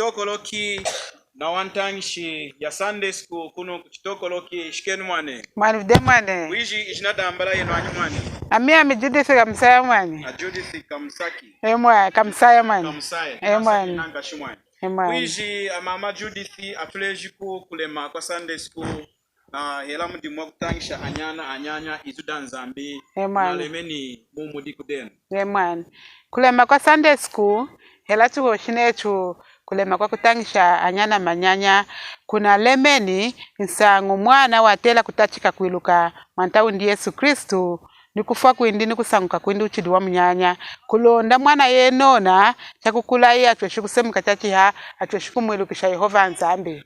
kuchitokoloki na wantangishi ya Sunday school kuno kuchitokoloki shikenu mwane. Mwane vde mwane. Wiji ijinada ambala yenu anyu mwane. Ami Judith kamsaya mwane. Judith kamsaki. Mwane kamsaya mwane. Kamsaya. Mwane. Nanga shimwane. Mwane. Mama Judith atulejiku kulema kwa Sunday school. Hela mdimu kutangisha anyanya izudan zambi. Na lemeni mumudi kudenu. Mwane. Kulema kwa Sunday school. Hela tuko shinechu kulema kwa kutangisha anyana manyanya. Kuna lemeni nsangu mwana watela kutachika kuiluka mantaundi Yesu Kristu. Nikufa kuindi nikusanguka kuindi uchidi wa mnyanya. Kulonda mwana ye nona. Chakukula ye atuweshiku semu kachachi ha. Atuweshiku mwilukisha Yehova nzambi.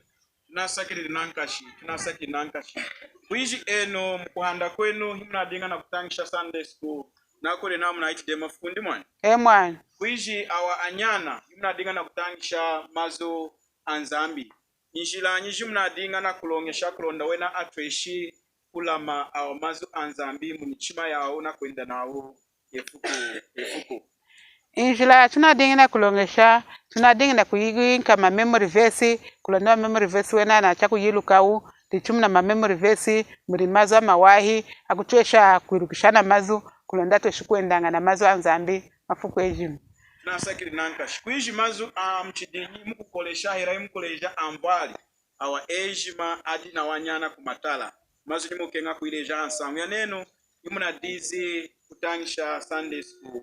Tunasaki nankashi. Kuiji eno mkuhanda kwenu himna dinga na kutangisha Sunday school. Na kule na muna iti dema fundi mwani. Mwani. Kuiji awa anyana himna dinga na kutangisha mazo anzambi. Njila muna dinga na kulongesha kulonda wena atweshi kulama awa mazo anzambi munichima yao na kwenda nao yefuku. Njila tunadinga na kulongesha, tunadinga na kuyigi kama memory verse, kulonda memory verse wena na chaku yilukau, tichumna ma memory verse, muri mazo mawahi, akutuesha kuirukishana mazu, kulonda tueshikuendanga na mazo anzambi, mafuku ejimu. Tunasakiri nankashi. Kuiji mazu mchidinyi mkukolesha hira mkuleja ambali, awa ejima adi na wanyana kumatala. Mazu ni mukenga kuileja ansangu ya neno, yumuna dizi kutangisha Sunday school.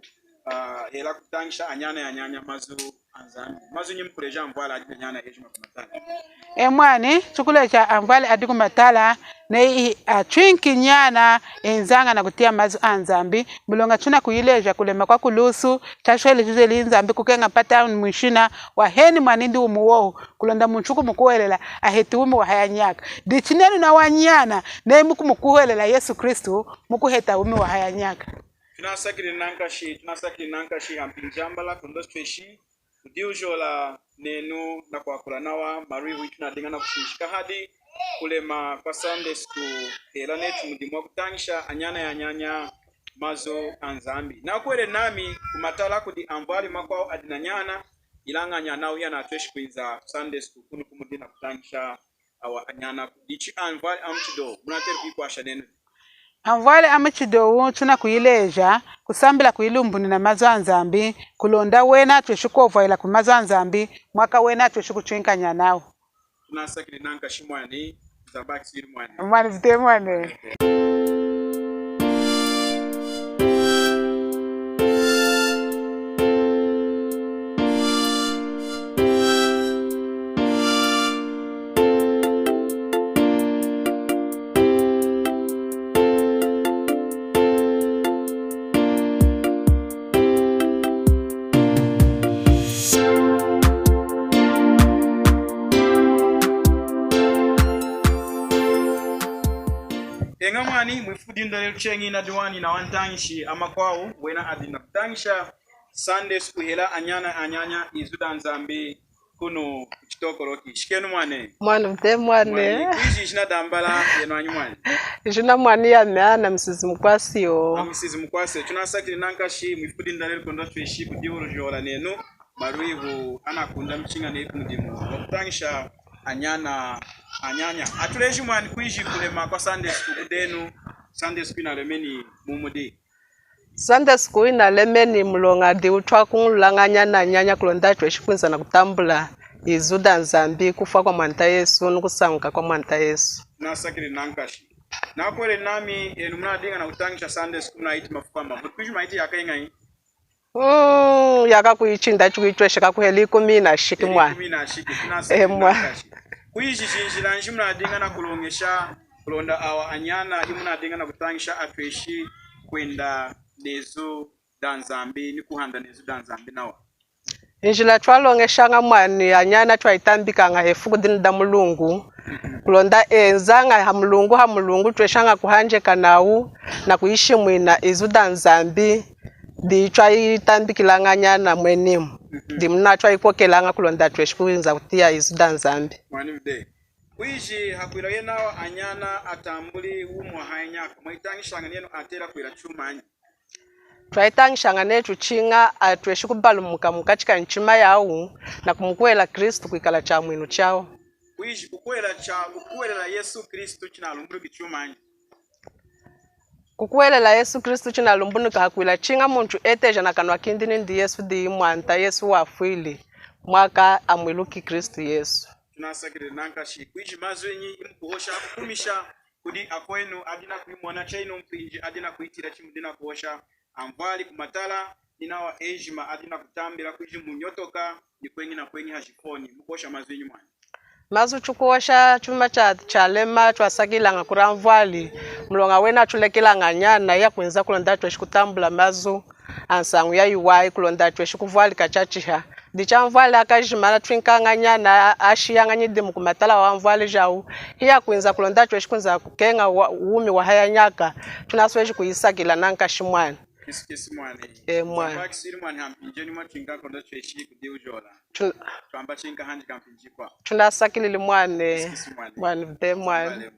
Hela kutangisha anyanya mazu anzambi. Mazu nyi mkuleja ambali adi na nyana ejima kumatala. Mwani, chukuleja ambali adi kumatala, ne chwinki nyana enzanga na kutia mazu anzambi. Mulonga chuna kuileja kulema kwa kulusu, chashwele juzeli nzambi kukenga pata mwishina, waheni manindi umuwohu, kulonda mchuku mkuwelela, aheti umu wahayanyaka. Dichinenu na wanyana, ne muku mkuwelela Yesu Kristu, mukuheta umu wahayanyaka. Tunasakiri nankashi hampinjambala kundostweshi. Udiujola nenu na kwa kulanawa marihu tunadinga na kushishika hadi kulema kwa Sunday school hela netu mudimu kutangisha anyanya mazo anzambi. Na kwele nami kumatala kudi ambali makwao adinanyana ilanga nyanao yana atweshi kuiza Sunday school kunu kumudina kutangisha awa anyana kudichi ambali amchido munateru kuikwasha nenu. Amvale amachidowu tuna kuileja kusambila kuilumbuni na mazo anzambi kulonda wena tueshukova ila kumazo anzambi mwaka wena tueshukuchuinka nyanao. Tunasakiri nankashi mwani zabaki siri mwani. Mwani vite mwani. Engamani mwifudi ndale luchengi na diwani na wantangishi ama kwao wena adina kutangisha Sunday school hela anyanya izuda nzambi kuno kuchitokoloki shikenu mwane. Mwane mte mwane. Kuiji jina dambala yenu anyu mwane. Jina mwane ya meana msizi mkwasio. Msizi mkwasio. Tunasakiri nankashi mwifudi ndale lukonda tueshi kudiuru jola nenu. Maruivu anakunda mchinga neku mudimu. Kutangisha anyanya. Atuleji mwani kuiji kulema kwa Sunday school kudenu. Sunday school na lemeni mumudi. Sunday school na lemeni mulonga di utwa kungulanga nyanya kulonda tueshikunza na kutambula izuda nzambi kufa kwa mwanta Yesu nukusanguka kwa mwanta Yesu. Nasakiri nankashi. Na kwele nami enumuna dinga na kutangisha Sunday school na iti mafukama. Kuiji maiti yaka ingai? Yaka kuichinda chukuitwesheka kuheli kumina shiki mwana. Kumina shiki. Tunasakiri nankashi. Kuiji jinjila njimuna dinga na kulongesha kulonda awa anyana himuna dinga na kutangisha atweshi kwenda nezu danzambi ni kuhanda nezu danzambi nawa. Njila twalongesha mwani anyana twaitambika nga hefuku dinda mulungu. Kulonda enzanga hamulungu tweshanga kuhanjeka nawu na kuishi mwina izu danzambi di twaitambikila nga nyana mwenemu. Di mna twaikokelanga kulonda tweshikuinza kutia izu danzambi. Mwani mde. Kuiji hakuila yenawa anyana atambuli umu hainyaka. Mwaitangisha nga neno atera kuila chumanyi. twaitangishanga netu chinga atweshi kubalumuka mukachika nchima yawu na kumukwela Kristu kuikala cha mwinu chao. Kuishi kukwela Yesu Kristu chinalumbuluka chumanya. Kukuwelela Yesu Kristu chinalumbuluka hakwila chinga muntu eteja na kanwa kindini ndi Yesu di mwanta Yesu wafwili mwaka amwiluki Kristu Yesu. Tunasakire nankashi kuishi mazwenyi imkuosha kumisha kudi akwenu adina kuimwana chaino mpinji adina kuitira chimudina kuosha amvali kumatala ninawa ejima adina kutambira kuishi munyotoka ni kwengi na kwengi hashifoni mkuosha mazwenyi mwana. Mazu chukuosha chuma cha lema twasakilanga kuramvali mlonga wena chulekilanga nyana ya kwenza kulonda tweshi kutambula mazu ansangu ya yuwai kulonda tweshi kuvali kachachiha dichamvali akajimana twinkanga nyana ashiyanga nyidimu kumatala wa mvali jau hiya kwenza kulonda tweshi kunza kukenga umi wa haya nyaka tunasweshi kuyisakila nanka shimwana. Kisi mwane. Mwane. Kwa kisiri mwane hampinjeni mwachinga konda tweshi kudi ujola. Tuamba chinga hanji kampinji kwa. Tunasakilili mwane. Mwane vde mwane.